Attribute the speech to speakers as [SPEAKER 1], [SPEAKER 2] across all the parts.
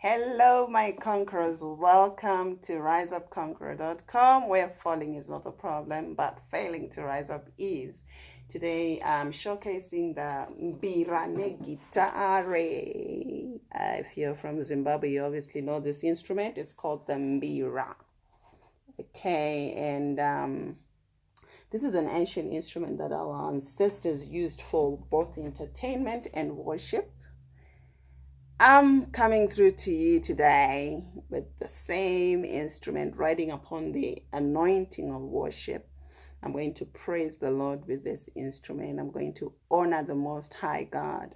[SPEAKER 1] Hello, my conquerors. Welcome to riseupconqueror.com, where falling is not the problem, but failing to rise up is. Today, I'm showcasing the Mbira neGitare. If you're from Zimbabwe, you obviously know this instrument. It's called the Mbira. Okay, and this is an ancient instrument that our ancestors used for both entertainment and worship. I'm coming through to you today with the same instrument, riding upon the anointing of worship. I'm going to praise the Lord with this instrument. I'm going to honor the Most High God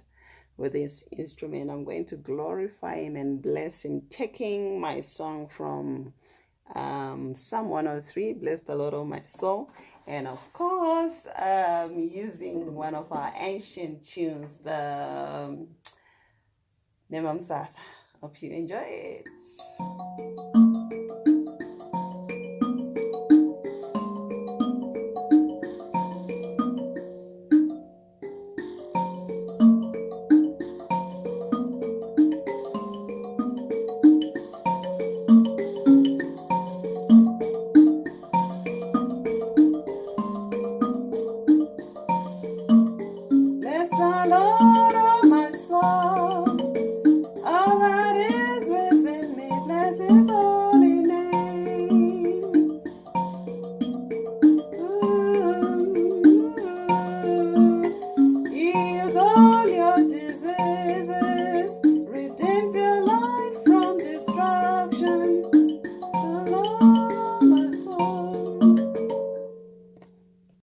[SPEAKER 1] with this instrument. I'm going to glorify Him and bless Him, taking my song from Psalm 103, Bless the Lord, O my soul. And of course, using one of our ancient tunes, the neMbira. Hope you enjoy it. Bless the Lord.